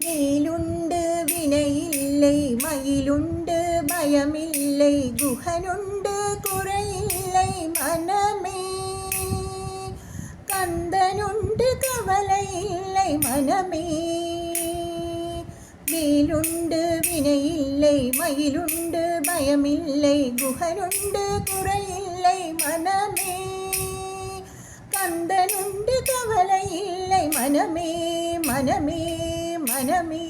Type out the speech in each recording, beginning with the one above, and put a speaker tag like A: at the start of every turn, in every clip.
A: வேலுண்டு வினையில்லை மயிலுண்டு பயமில்லை குகனுண்டு குறையில்லை மனமே கந்தனுண்டு கவலையில்லை மனமே வேலுண்டு வினையில்லை மயிலுண்டு பயமில்லை குகனுண்டு குறையில்லை மனமே கந்தனுண்டு கவலையில்லை மனமே மனமே மனமே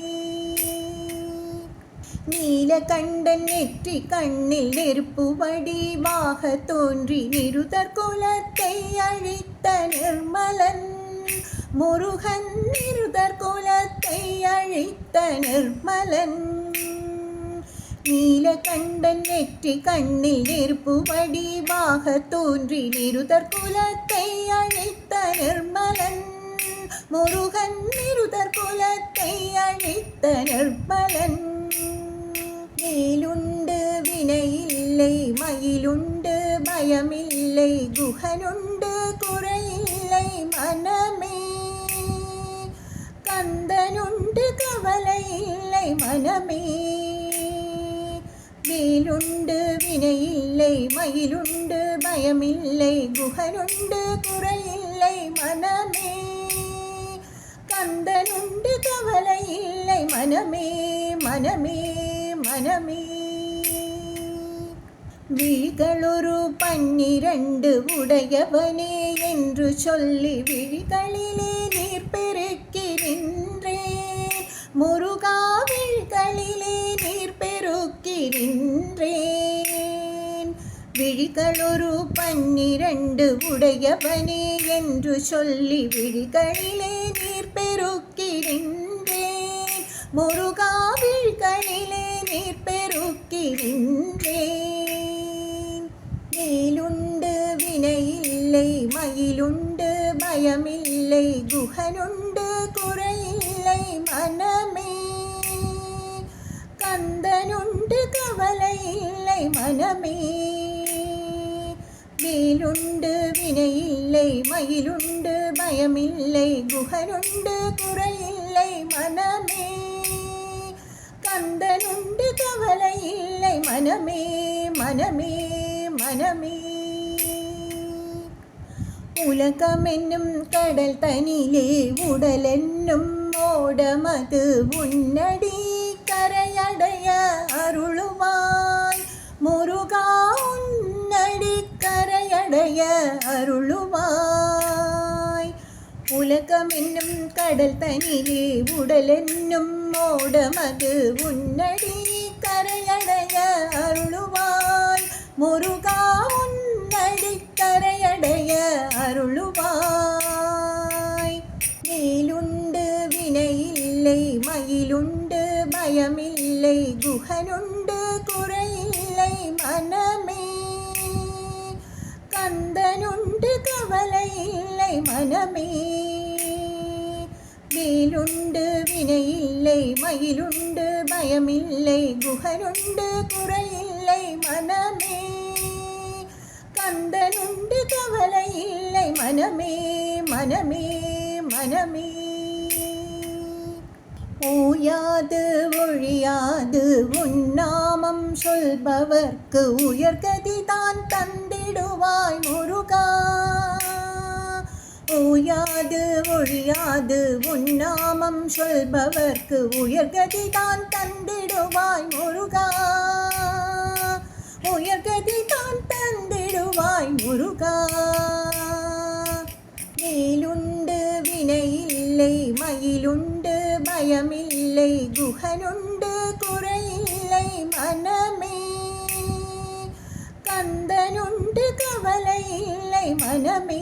A: நீலகண்டன் நெற்றி கண்ணில் நெருப்பு வடிவாக தோன்றி நிருதர் குலத்தை அழித்த நிர்மலன் முருகன் நிருதர் குலத்தை அழித்த நிர்மலன் நீலகண்டன் நெற்றி கண்ணில் நெருப்பு வடிவாக தோன்றி நிருதர் குலத்தை அழித்த நிர்மலன் முருகன் நிருதர் குலத்தை அழித்த நிர்மலன் வேலுண்டு வினையில்லை மயிலுண்டு பயமில்லை குகனுண்டு குறையில்லை மனமே கந்தனுண்டு கவலையில்லை மனமே வேலுண்டு வினையில்லை மயிலுண்டு பயமில்லை குகனுண்டு குறையில்லை மனமே கந்தனுண்டு கவலையில்லை மனமே மனமே மனமே விழிகளொரு 12 உடையவனே என்று சொல்லி விழிகளிலே நீர் பெருக்கி நின்றேன் முருகா விழிகளிலே நீர் பெருக்கி நின்றேன் விழிகளொரு 12 உடையவனே என்று சொல்லி விழிகளிலே நீர் பெருக்கி நின்றேன் முருகா விழிகளிலே நீர் பெருக்கி நின்றேன் வேலுண்டு வினையில்லை மயிலுண்டு பயமில்லை குகனுண்டு குறையில்லை மனமே கந்தனுண்டு கவலையில்லை மனமே வேலுண்டு வினையில்லை மயிலுண்டு பயமில்லை குகனுண்டு குறையில்லை மனமே கந்தனுண்டு கவலையில்லை மனமே மனமே மனமே உலகமென்னும் கடல் தனிலே உடலென்னும் ஓடமது உன்னடி கரையடைய அருளுவாய் முருகா உன்னடி கரையடைய அருளுவாய் உலகமென்னும் கடல் தனிலே உடலென்னும் ஓடமது உன்னடி கரையடைய அருளுவாய் முருகா உன்னடி கரையடைய அருளுவாய் வேலுண்டு வினையில்லை மயிலுண்டு பயமில்லை குகனுண்டு குறையில்லை மனமே கந்தனுண்டு கவலையில்லை மனமே வேலுண்டு வினையில்லை மயிலுண்டு பயமில்லை குகனுண்டு குறையில்லை மனமே கந்தனுண்டு கவலையில்லை மனமே மனமே மனமே ஓயாது ஒழியாது உன்னாமம் சொல்பவர்க்கு உயர்கதிதான் தந்திடுவாய் முருகா ஓயாது ஒழியாது உன்னாமம் சொல்பவர்க்கு உயர்கதிதான் தந்திடுவாய் முருகா உயர்கதிதான் தந்திடுவாய் முருகா வேலுண்டு வினையில்லை மயிலுண்டு பயமில்லை குகனுண்டு குறையில்லை மனமே கந்தனுண்டு கவலையில்லை மனமே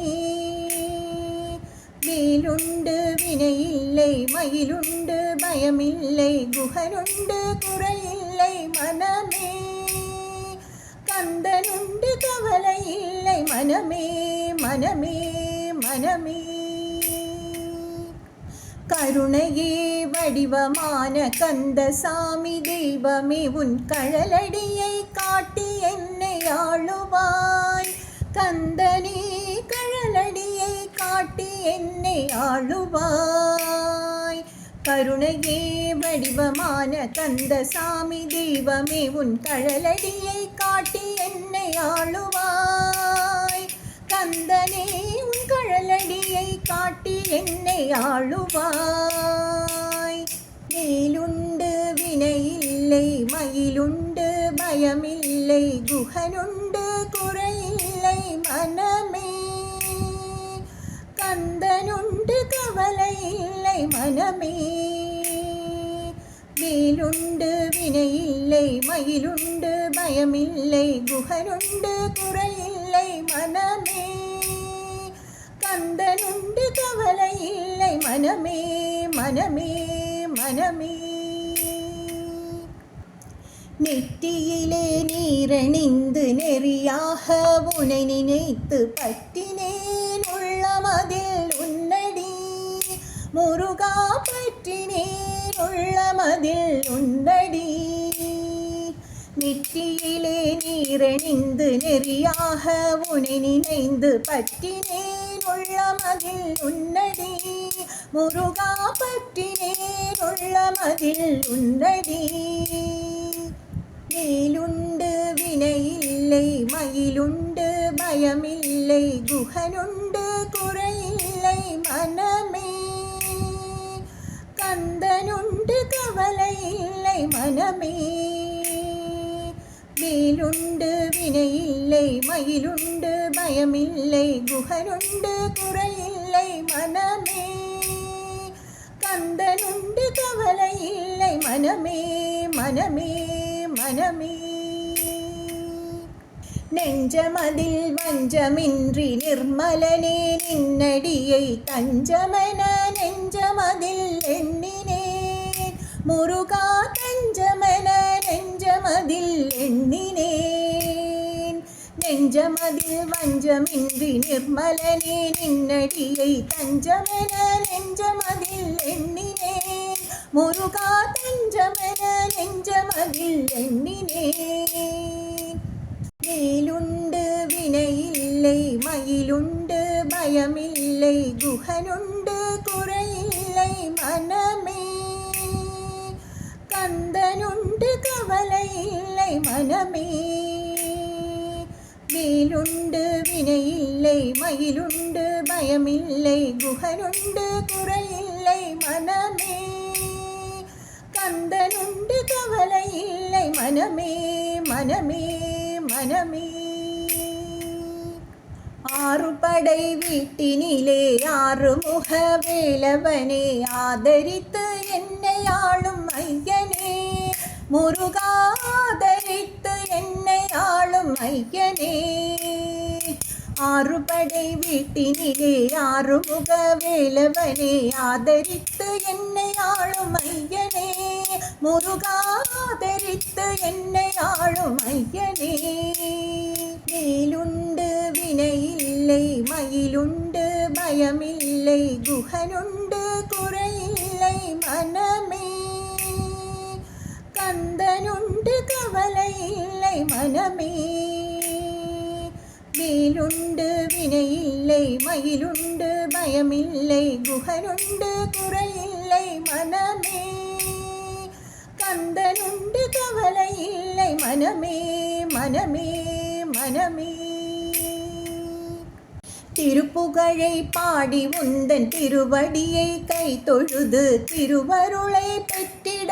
A: வேலுண்டு வினையில்லை மயிலுண்டு பயமில்லை குகனுண்டு குறையில்லை மனமே கந்தனுண்டு கவலையில்லை மனமே மனமே மனமே கருணையே வடிவமான கந்தசாமி தெய்வமே உன் கழலடியை காட்டி என்னை ஆளுவாய் கந்தனே கழலடியை காட்டி என்னை ஆளுவாய் கருணையே வடிவமான கந்தசாமி தெய்வமே உன் கழலடியை காட்டி என்னை ஆளுவாய். கந்தனே உன் கழலடியை காட்டி என்னை ஆளுவாய். மேலுண்டு வினையில்லை மயிலுண்டு பயமில்லை குகனுண்டு குறையில்லை மனமே. கந்தனுண்டு கவலை இல்லை மனமே. வேலுண்டு வினையில்லை மயிலுண்டு பயமில்லை குகனுண்டு குறையில்லை மனமே. கந்தனுண்டு கவலை இல்லை மனமே மனமே மனமே. நெற்றியிலே நீரணிந்து நெறியாக உனை நினைத்து பற்றினேன் உள்ளமதில் உன்னடி. முருகா பற்றினேன் உள்ளமதில் உன்னடி. நெற்றியிலே நீரணிந்து நெறியாக உனை நினைந்து பற்றினேன் உள்ளமதில் உன்னடி. முருகா பற்றினேன் உள்ளமதில் உன்னடி. வேலுண்டு வினையில்லை மயிலுண்டு பயமில்லை குகனுண்டு குறையில்லை மனமே. கந்தனுண்டு கவலை இல்லை மனமே. வேலுண்டு வினையில்லை மயிலுண்டு பயமில்லை குகனுண்டு குறையில்லை மனமே. கந்தனுண்டு கவலை இல்லை மனமே மனமே மனமே. நெஞ்சமதில் வஞ்சமின்றி நிர்மலனே நின்னடியை தஞ்சமென நெஞ்சமதில் எண்ணினேன். முருகா தஞ்சமென நெஞ்சமதில் எண்ணினேன். நெஞ்சமதில் வஞ்சமின்றி நிர்மலனே நின்னடியை தஞ்சமென நெஞ்சமதில் எண்ணினேன். முருகா தஞ்சமென நெஞ்சமதில் எண்ணினேன். வேலுண்டு வினையில்லை மயிலுண்டு பயமில்லை குகனுண்டு குறையில்லை மனமே. கந்தனுண்டு கவலை இல்லை மனமே. வேலுண்டு வினையில்லை மயிலுண்டு பயமில்லை குகனுண்டு குறையில்லை மனமே. கந்தனுண்டு கவலை இல்லை மனமே மனமே மனமே. ஆறுபடை வீட்டினிலே ஆறுமுக வேலவனே ஆதரித்து என்னை ஆளும் ஐயனே. முருகா ஆதரித்து என்னை ஆளும் ஐயனே. ஆறுபடை வீட்டினிலே ஆறுமுக வேலவனே ஆதரித்து என்னை ஆளும் ஐயனே. முருகா ஆதரித்து என்னை ஆளும் ஐயனே. வேலுண்டு வினையில்லை மயிலுண்டு பயமில்லை குகனுண்டு குறையில்லை மனமே. கந்தனுண்டு கவலை இல்லை மனமே. வேலுண்டு வினையில்லை மயிலுண்டு பயமில்லை குகனுண்டு குறையில்லை மனமே. கந்தனுண்டு கவலை இல்லை மனமே மனமே மனமே. திருப்புகழை பாடி உந்தன் திருவடியை கை தொழுது திருவருளை பெற்றிட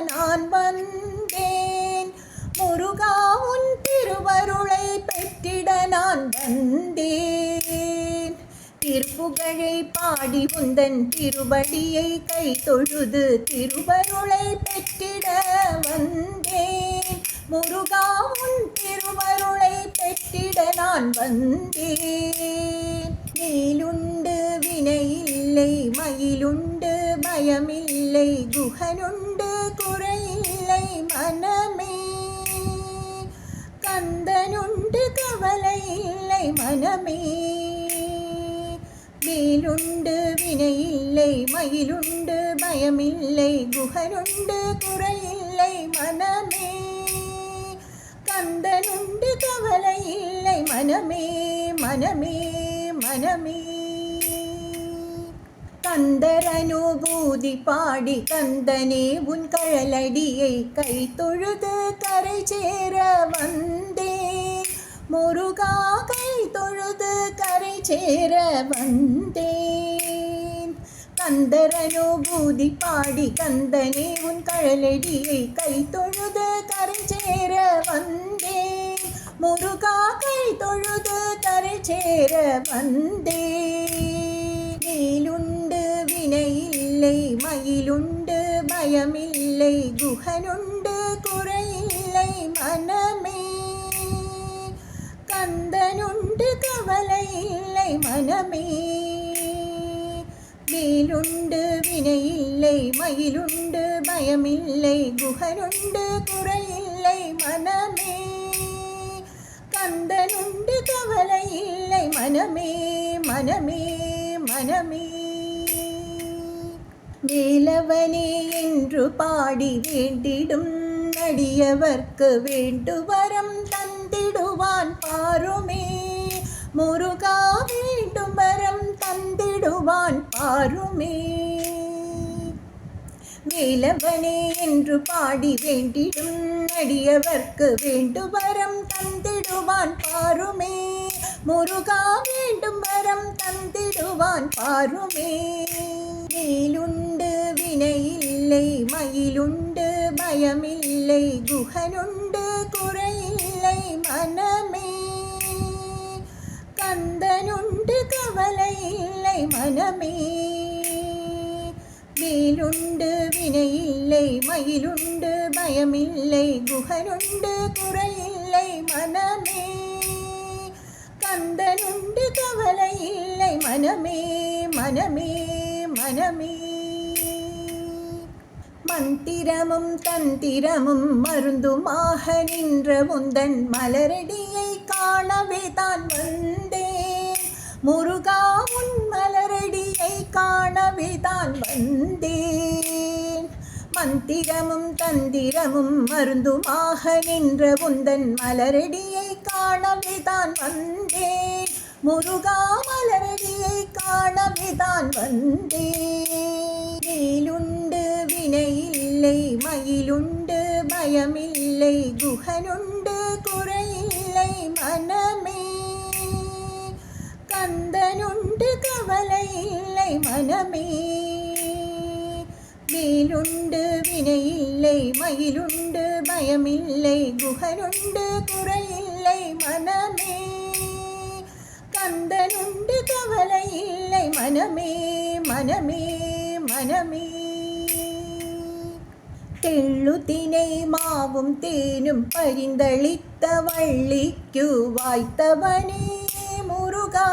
A: நான் வந்தேன். முருகா உன் திருவருளை பெற்றிட நான் வந்தேன். திருப்புகழை பாடி உந்தன் திருவடியை கை தொழுது திருவருளை பெற்றிட வந்தேன். முருகா உன் திருவருளை பெற்றிட நான் வந்தேன். வேலுண்டு வினையில்லை மயிலுண்டு பயமில்லை குகனுண்டு குறையில்லை மனமே. கந்தனுண்டு கவலை இல்லை மனமே. வேலுண்டு வினையில்லை மயிலுண்டு பயமில்லை குகனுண்டு குறையில்லை மனமே. கந்தனுண்டு கவலை இல்லை மனமே மனமே மனமே. கந்தரனுபூதி பாடி கந்தனே உன் கழலடியை கை தொழுது கரை சேர வந்தேன். முருகா கை தொழுது கரை சேர வந்தேன். கந்தரனுபூதி பாடி கந்தனே உன் கழலடியை கை தொழுது கரை சேர வந்தேன். முருகா கை தொழுது கரை சேர வந்தேன். வேலுண்டு வினையில்லை மயிலுண்டு பயமில்லை குகனுண்டு குறையில்லை மனமே. கந்தனுண்டு கவலையில்லை மனமே. வேலுண்டு வினையில்லை மயிலுண்டு பயமில்லை குகனுண்டு குறையில்லை மனமே. கந்தனுண்டு கவலையில்லை மனமே மனமே மனமே. வேலவனே என்று பாடி வேண்டிடும் அடியவர்க்கு வேண்டுவரம் தந்திடுவான் பாருமே. முருகா வேண்டும் வரம் தந்திடுவான் பாருமே. வேலவனே என்று பாடி வேண்டிடும் அடியவர்க்கு வேண்டுவரம் தந்திடுவான் பாருமே. முருகா வேண்டும் வரம் தந்திடுவான் பாருமே. வேலுண்டு வினையில்லை மயிலுண்டு பயமில்லை குகனுண்டு குறையில்லை மனமே. கந்தனுண்டு கவலையில்லை மனமே. வேலுண்டு வினையில்லை மயிலுண்டு பயமில்லை குகனுண்டு குறையில்லை மனமே. கந்தனுண்டு கவலையில்லை மனமே மனமே மனமே. மந்திரமும் தந்திரமும் மருந்துமாக நின்ற முந்தன் மலரடியை காணவே தான் வந்தேன். முருகா உன் மலரடியை காணவே தான் வந்தேன். மந்திரமும் தந்திரமும் மருந்துமாக நின்ற முந்தன் மலரடியை காணவே தான் வந்தேன். முருகா மலரடியை காணவே தான் வந்தேன். வேலுண்டு வினையில்லை மயிலுண்டு பயமில்லை குகனுண்டு குறையில்லை மனமே. கந்தனுண்டு கவலையில்லை மனமே. வேலுண்டு வினையில்லை மயிலுண்டு பயமில்லை குகனுண்டு குறையில்லை மனமே. கந்தனுண்டு கவலையில்லை மனமே மனமே மனமே. தெள்ளு தினை மாவும் தேனும் பரிந்தளித்த வள்ளிக்கு வாய்த்தவனே முருகா.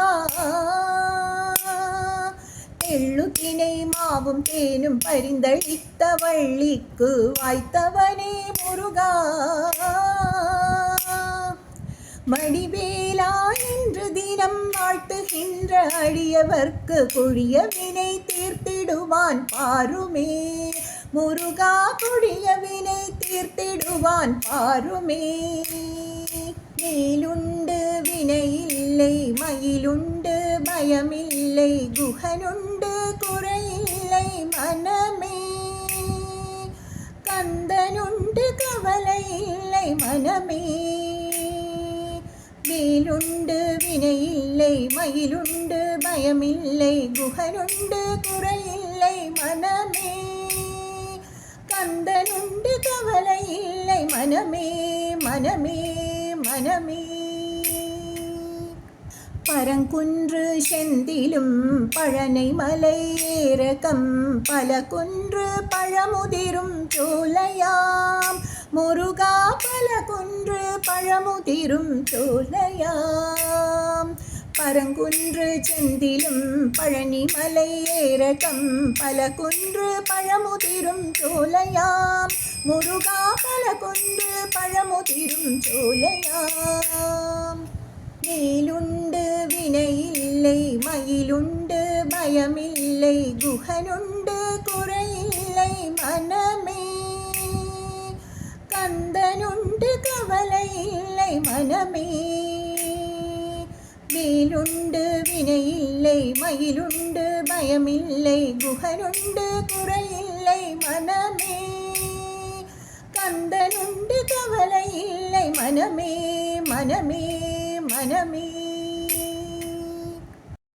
A: தெள்ளு தினை மாவும் தேனும் பரிந்தளித்த வள்ளிக்கு வாய்த்தவனே முருகா. மடிவேலா என்று தினம் வாழ்த்துகின்ற அடியவர்க்கு கொடிய வினை தீர்த்திடுவான் பாருமே. முருகா கொடிய வினை தீர்த்திடுவான் பாருமே. வேலுண்டு வினையில்லை மயிலுண்டு பயமில்லை குகனுண்டு குறையில்லை மனமே. கந்தனுண்டு கவலையில்லை மனமே. வேலுண்டு வினையில்லை மயிலுண்டு பயமில்லை குகனுண்டு குறையில்லை மனமே. கந்தனுண்டு கவலையில்லை மனமே மனமே மனமே. பரங்குன்று செந்திலும் பழனை மலை ஏறகம் பல குன்று பழமுதிரும் சோலையாம். முருகா பல குன்று பழமுதிரும் சோலையாம். பரங்குன்று செந்திலும் பழனி மலை ஏறகம் பல குன்று பழமுதிரும் சோலையாம். முருகா பல குன்று பழமுதிரும் சோலையாம். வேலுண்டு வினையில்லை மயிலுண்டு பயமில்லை குகனுண்டு குறையில்லை மனமே. கந்தனுண்டு கவலையில்லை மனமே. வேலுண்டு வினையில்லை மயிலுண்டு பயமில்லை குகனுண்டு குறையில்லை மனமே. கந்தனுண்டு கவலை இல்லை மனமே மனமே மனமே.